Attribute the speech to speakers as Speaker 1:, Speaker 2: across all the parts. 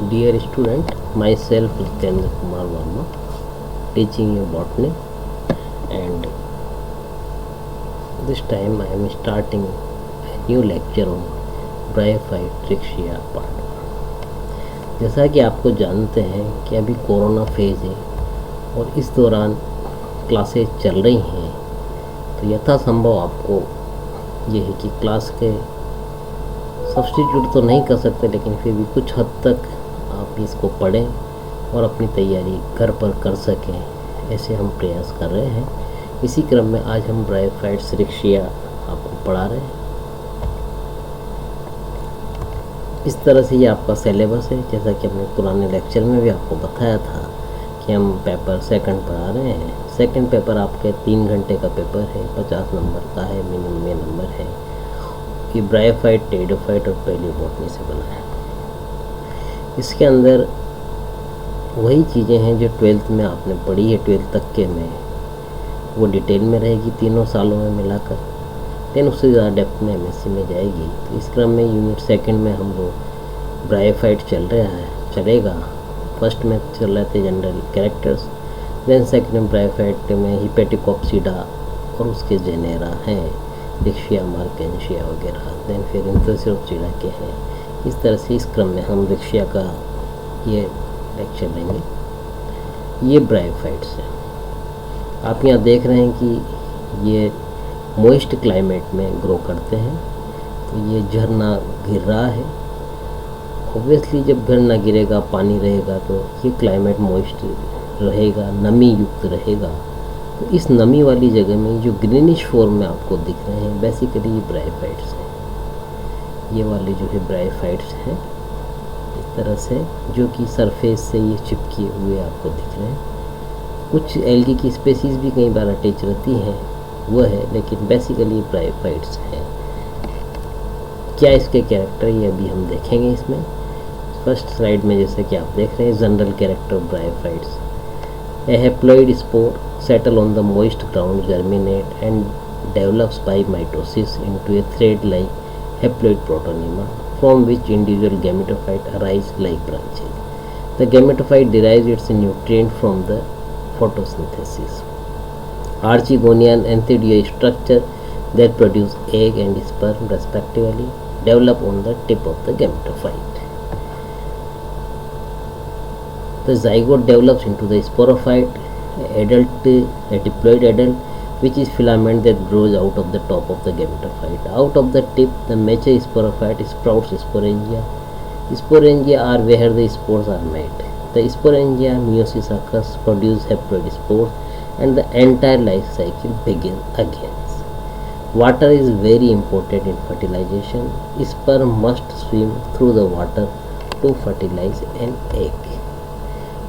Speaker 1: Dear student, myself Jitendra Kumar Verma, teaching you botany, and this time I am starting a new lecture on Bryophyte trichia part 1। जैसा कि आपको जानते हैं कि अभी corona phase है और इस दौरान क्लासेस चल रही हैं, तो यथासंभव आपको ये है कि क्लास के सब्स्टिट्यूट तो नहीं कर सकते, लेकिन फिर भी कुछ हद तक आप इसको पढ़ें और अपनी तैयारी घर पर कर सकें, ऐसे हम प्रयास कर रहे हैं। इसी क्रम में आज हम ब्रायोफाइट ट्रिक्सिया आपको पढ़ा रहे हैं। इस तरह से ये आपका सिलेबस है। जैसा कि हमने पुराने लेक्चर में भी आपको बताया था कि हम पेपर सेकंड पढ़ा रहे हैं। सेकंड पेपर आपके 3 घंटे का पेपर है, 50 नंबर का है, मिनिमम में नंबर है कि ब्रायोफाइट, टेरिडोफाइट और पैलियोबोटनी से बना है। इसके अंदर वही चीज़ें हैं जो 12th में आपने पढ़ी है, 12th तक के में वो डिटेल में रहेगी तीनों सालों में मिलाकर। देन उससे ज़्यादा डेप्थ में MSc में जाएगी। तो इस क्रम में यूनिट सेकंड में हम लोग ब्रायोफाइट चलेगा। फर्स्ट में चल रहे थे जनरल कैरेक्टर्स, देन सेकंड में ब्रायोफाइट में हिपेटिकोप्सिडा और उसके जेनेरा हैं, रिक्शिया, मार्केंशिया वगैरह। देन फिर इंथोसिरोप्सिडा के हैं। इस तरह से इस क्रम में हम रिक्शिया का ये लेक्चर लेंगे। ये ब्रायोफाइट्स हैं। आप यहाँ देख रहे हैं कि ये मॉइस्ट क्लाइमेट में ग्रो करते हैं। तो ये झरना गिर रहा है। ऑब्वियसली जब झरना गिरेगा, पानी रहेगा, तो ये क्लाइमेट मॉइस्ट रहेगा, नमी युक्त रहेगा। तो इस नमी वाली जगह में जो ग्रीनिश फॉर्म में आपको दिख रहे हैं, बेसिकली ये ब्रायोफाइट्स हैं। ये वाले जो है ब्रायोफाइट्स हैं इस तरह से, जो कि सरफेस से ये चिपके हुए आपको दिख रहे हैं। कुछ एल्गी की स्पेसीज भी कई बार अटैच रहती हैं, वो है, लेकिन बेसिकली ब्रायोफाइट्स हैं। क्या इसके कैरेक्टर ये अभी हम देखेंगे इसमें। फर्स्ट स्लाइड में जैसे कि आप देख रहे हैं, general character of bryophytes. A haploid spore settle on the moist ground, germinate and develops by mitosis into A thread like haploid protonema, from which individual gametophyte arise like branches. The gametophyte derives its nutrient from the photosynthesis. Archegonia and Anthidia structure that produce egg and sperm respectively develop on the tip of the gametophyte. The zygote develops into the sporophyte, a diploid adult, which is filament that grows out of the top of the gametophyte. Out of the tip, the mature sporophyte sprouts sporangia. Sporangia are where the spores are made. The sporangia meiosis occurs, produce haploid spores, and the entire life cycle begins again. Water is very important in fertilization. Sperm must swim through the water to fertilize an egg.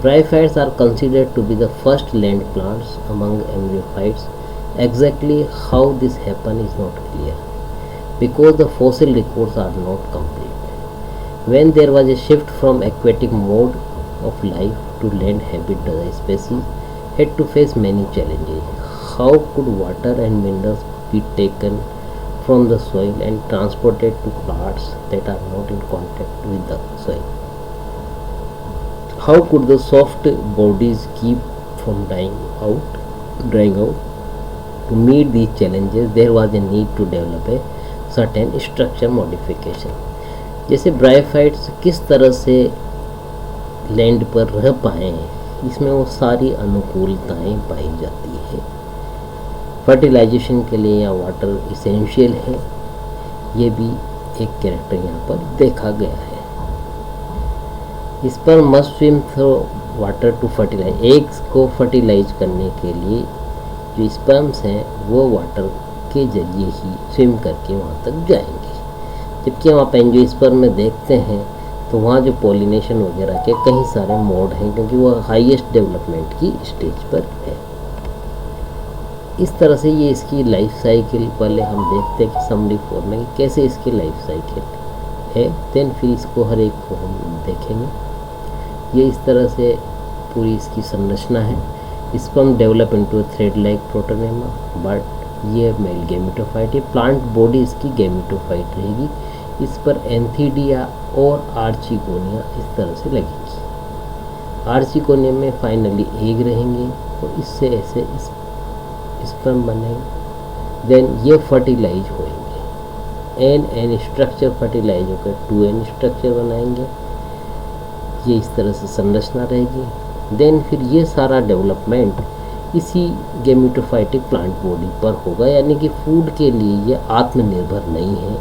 Speaker 1: Bryophytes are considered to be the first land plants among embryophytes. Exactly how this happened is not clear, because the fossil records are not complete. When there was a shift from aquatic mode of life to land habit, the species had to face many challenges. How could water and minerals be taken from the soil and transported to plants that are not in contact with the soil? How could the soft bodies keep from drying out? To meet these challenges, there was a need to develop a certain structure modification. जैसे bryophytes किस तरह से land पर रह पाए, इसमें वो सारी अनुकूलताएं पाई जाती है। फर्टिलाइजेशन के लिए यहाँ वाटर इसेंशियल है, ये भी एक कैरेक्टर यहाँ पर देखा गया है। इस पर must swim through water to fertilize, eggs को फर्टिलाइज करने के लिए जो स्पर्म्स हैं वो वाटर के जरिए ही स्विम करके वहाँ तक जाएंगे। जबकि हम आप एंजियोस्पर्म में देखते हैं तो वहाँ जो पॉलिनेशन वगैरह के कई सारे मोड हैं, क्योंकि वो हाईएस्ट डेवलपमेंट की स्टेज पर है। इस तरह से ये इसकी लाइफ साइकिल पहले हम देखते हैं कि समरी फॉर्म में कैसे इसकी लाइफ साइकिल है, देन फिर इसको हर एक को हम देखेंगे। ये इस तरह से पूरी इसकी संरचना है। Sperm develop into thread like protonema, but ये मेल गेमेटोफाइट है। प्लांट बॉडी इसकी गेमेटोफाइट रहेगी, इस पर एंथीडिया और आर्चिगोनिया इस तरह से लगेगी। आर्चिगोनिया में फाइनली एग रहेंगे और इससे ऐसे स्पर्म बनेंगे। देन ये फर्टिलाइज होंगे, एन स्ट्रक्चर फर्टिलाइज होकर 2n स्ट्रक्चर बनाएंगे। ये इस तरह से संरचना रहेगी। देन फिर ये सारा डेवलपमेंट इसी गेमेटोफाइटिक प्लांट बॉडी पर होगा, यानी कि फूड के लिए ये आत्मनिर्भर नहीं है,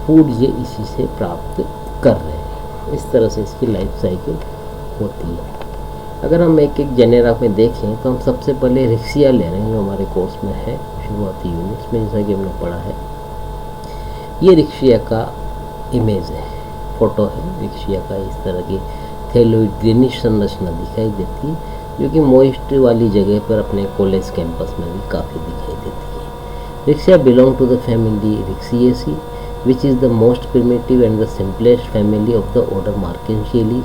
Speaker 1: फूड ये इसी से प्राप्त कर रहे हैं। इस तरह से इसकी लाइफ साइकिल होती है। अगर हम एक एक जेनेरा में देखें तो हम सबसे पहले रिक्सिया ले रहे हैं, जो हमारे कोर्स में है शुरुआती यूनिट्स में, जैसा कि हमने पढ़ा है। ये रिक्सिया का इमेज है, फोटो है रिक्सिया का। इस तरह की थैलोइड ग्रीनिश संरचना दिखाई देती है, जो कि मॉइस्ट वाली जगह पर अपने कॉलेज कैंपस में भी काफ़ी दिखाई देती है। Riccia belong to the family Ricciaceae, which is the most primitive and the simplest family of the order Marchantieli.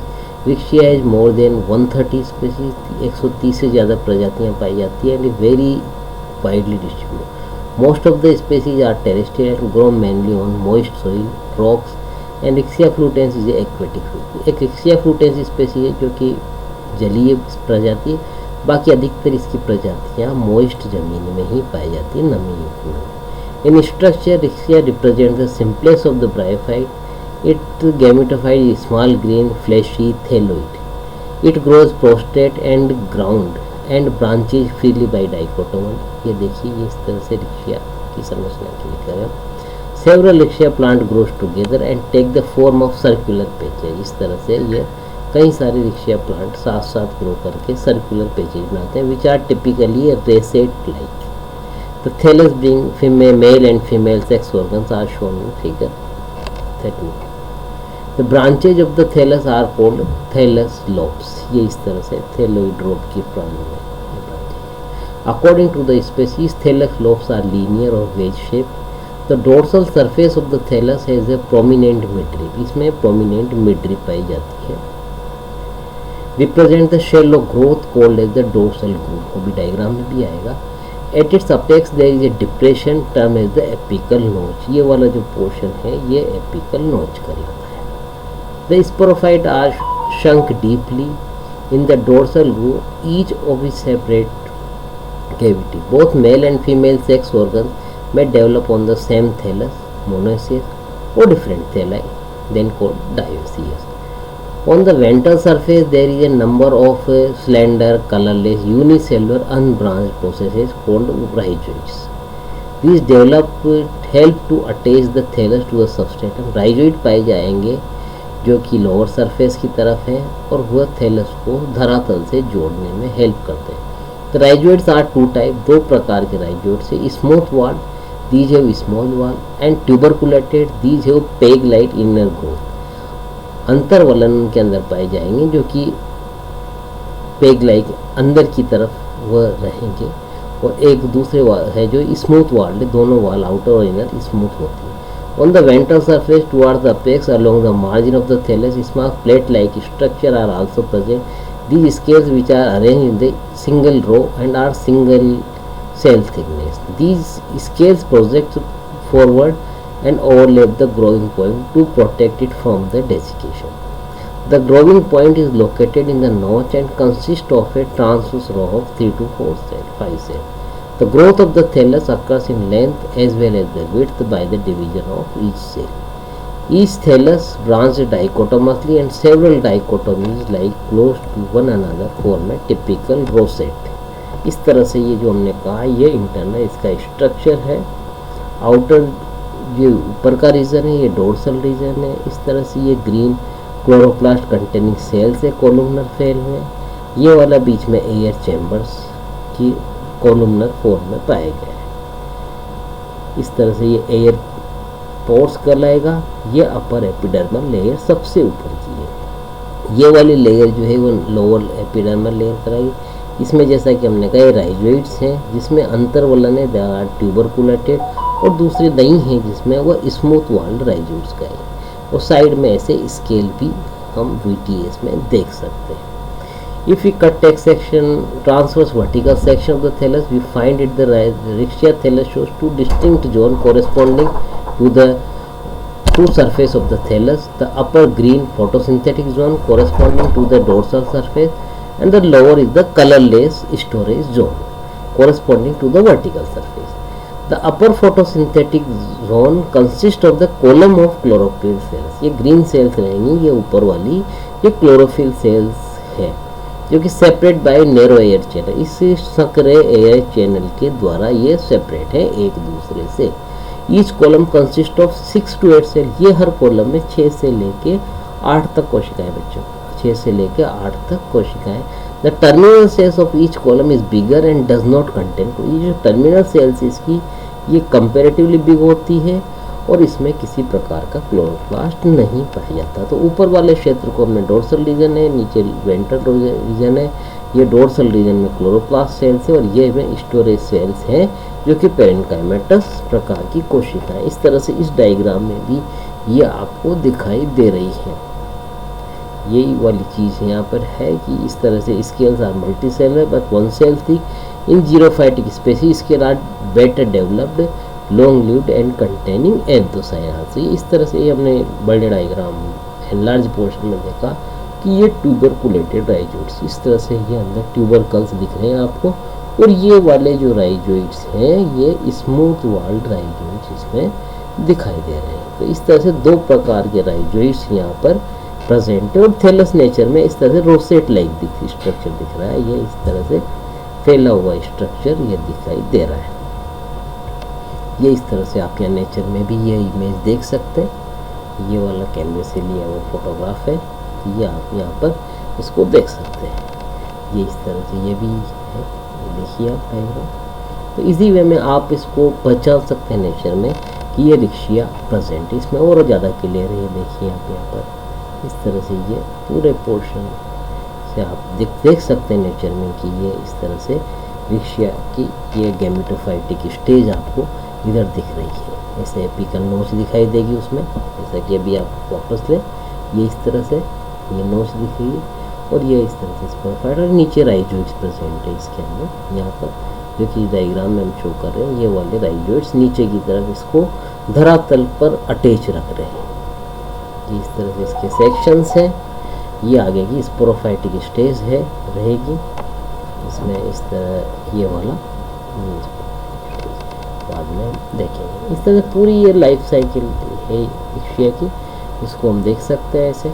Speaker 1: Riccia is more than 130 species, 130 से ज़्यादा प्रजातियाँ पाई जाती है, and very widely distributed. Most of the species are terrestrial and grow mainly on moist soil rocks, and Riccia fluitans is aquatic. एक Riccia fluitans specie है जो कि जलीय प्रजाति है, बाकी अधिकतर इसकी प्रजातियाँ मॉइस्ट ज़मीन में ही पाई जाती है, नमी युक्त में। In structure, Rixia represents the simplest of the bryophyte. Its gametophyte is small green fleshy thalloid. It grows prostrate and ground and branches freely by dichotomon. ये देखिए, ये इस तरह से Rixia की संरचना की लिखा है। Several Rixia plant grows together and take the form of circular patches. इस तरह से ये कई सारे Rixia plant साथ साथ ग्रो करके circular patches बनाते हैं, which are typically racete like. The thallus being male and female sex organs are shown in figure 13. The branches of the thallus are called thallus lobes. ये इस तरह से thalloid rope की प्राणी में। According to the species, thallus lobes are linear or wedge shaped. The dorsal surface of the thallus has a prominent midrib. इसमें prominent midrib पाई जाती है। Represent the shallow growth called as the dorsal groove. वो भी diagram में भी आएगा। At its apex there is a depression termed as the apical notch. ये वाला जो पोर्शन है ये apical notch कहलाता है। The sporophyte are sunk deeply in the dorsal groove, each of its separate cavity. Both male and female sex organs may develop on the same thallus, monoecious, or different thalli, then called dioecious. On the ventral surface there is a number of slender, colorless, unicellular, unbranched processes called rhizoids. These develop help to attach the thallus to the substratum. rhizoid पाए जाएंगे जो कि lower surface की तरफ है और वह thallus को धरातल से जोड़ने में हेल्प करते हैं। तो rhizoids are two type, दो प्रकार के rhizoids है। Smooth wall, these have small wall, and tuberculated, these have peg-like inner growth. अंतर्वलन के अंदर पाए जाएंगे जो कि पेग लाइक अंदर की तरफ वह रहेंगे, और एक दूसरे वाल है जो स्मूथ वाल है, दोनों वाल आउटर और इनर स्मूथ होती है। On the ventral surface towards the apex along the margin of the thallus small plate like structure are also present. These scales which are arranged in the single row and are single cell thickness. These scales project forward and overlap the growing point to protect it from the desiccation. The growing point is located in the notch and consists of a transverse row of 3 to 4 cells, 5 cells. The growth of the thallus occurs in length as well as the width by the division of each cell. Each thallus branches dichotomously and several dichotomies lie close to one another form a typical rosette. इस तरह से ये जो हमने कहा ये internal इसका structure है। आउटर ये ऊपर का रीजन है, ये डोर्सल रीजन है। इस तरह से ये ग्रीन क्लोरोप्लास्ट कंटेनिंग सेल्स है कोलुमनर फेल में। ये वाला बीच में एयर चैम्बर्स की कोलुमनर फॉर्म में पाए गए हैं। इस तरह से ये एयर पोर्स कहलाएगा। ये अपर एपिडर्मल लेयर सबसे ऊपर की है। ये वाली लेयर जो है वो लोअर एपिडर्मल लेयर कराएगी। इसमें जैसा कि हमने कहा राइजोइड्स हैं जिसमें अंतर्वलन है, दे आर ट्यूबरकुलेटेड, और दूसरे नहीं हैं जिसमें वह स्मूथ वाल्ड राइजोइड्स का है। और साइड में ऐसे स्केल भी हम VTS में देख सकते हैं। If you cut take section transverse vertical section of the thallus we find it the Riccia thallus shows two distinct zone corresponding to the two surface of the thallus, the upper green photosynthetic zone corresponding to the dorsal surface and the lower is the colorless storage zone corresponding to the vertical surface. The upper photosynthetic zone consists of the column of chlorophyll cells. ये green cells रहेंगी, ये ऊपर वाली ये chlorophyll cells है जो कि separate by narrow air channel, इस संकरे एयर चैनल के द्वारा ये सेपरेट है एक दूसरे से. Each column consist of 6 to 8 cell. ये हर कॉलम में 6 से लेके 8 तक कोशिकाएं बच्चों, 6 से लेके 8 तक कोशिकाएं. The terminal cells of each column is bigger and does not contain. ये जो टर्मिनल सेल्स इसकी ये कंपेरेटिवली बिग होती है और इसमें किसी प्रकार का क्लोरोप्लास्ट नहीं पाया जाता. तो ऊपर वाले क्षेत्र को हमने डोर्सल रीजन है, नीचे वेंट्रल रीजन है. ये डोर्सल रीजन में क्लोरोप्लास्ट सेल्स है और ये में स्टोरेज सेल्स हैं जो कि पेरेन्काइमेटस प्रकार की कोशिकाएं. इस तरह से इस डायग्राम में भी ये आपको दिखाई दे रही है. यही वाली चीज़ यहाँ पर है कि इस तरह से scales are multicellular but one cell thick in xerophytic species. Scale are better developed, long lived and containing anthocyan. तो इस तरह से हमने बड़े डायग्राम एनलार्ज पोर्शन में देखा कि ये ट्यूबरकुलेटेड राइजोइड्स, इस तरह से ये अंदर ट्यूबरकल्स दिख रहे हैं आपको. और ये वाले जो राइजोइड्स हैं ये स्मूथ वाल्ड राइजोइड्स इसमें दिखाई दे रहे हैं. तो इस तरह से दो प्रकार के राइजोइड्स यहाँ पर प्रेजेंट है. और थैलस नेचर में इस तरह से रोसेट लाइक स्ट्रक्चर दिख रहा है. ये इस तरह से फैला हुआ स्ट्रक्चर ये दिखाई दे रहा है. ये इस तरह से आप यहाँ नेचर में भी ये इमेज देख सकते हैं. ये वाला कैमरे से लिया हुआ फोटोग्राफ है, ये आप यहाँ पर इसको देख सकते हैं. ये इस तरह से ये भी है, ये देखिए आप डायग्राम. तो इसी वे में आप इसको पहचान सकते हैं नेचर में कि ये रिक्शिया प्रेजेंट. इसमें और ज़्यादा क्लियर है. ये देखिए आप यहाँ पर इस तरह से ये पूरे पोर्शन से आप देख सकते हैं नेचर में कि ये इस तरह से रिक्शिया की ये गैमेटोफाइटिक स्टेज आपको इधर दिख रही है. ऐसे एपिकल नोच दिखाई देगी उसमें, जैसा कि अभी आप वापस लें. ये इस तरह से ये नोच दिख रही है और ये इस तरह से स्पोरोफाइट और नीचे राइजोइड्स प्रेजेंट है इसके अंदर. यहाँ पर जो कि डायग्राम में हम शो कर रहे हैं ये वाले राइजोइड्स नीचे की तरफ इसको धरातल पर अटैच रख रहे हैं. ये इस तरह से इसके सेक्शंस हैं. ये आगे की स्पोरोफाइटिक स्टेज है रहेगी इसमें. इस तरह ये वाला बाद में देखेंगे. इस तरह पूरी ये लाइफ साइकिल है रिक्शिया की, इसको हम देख सकते हैं ऐसे.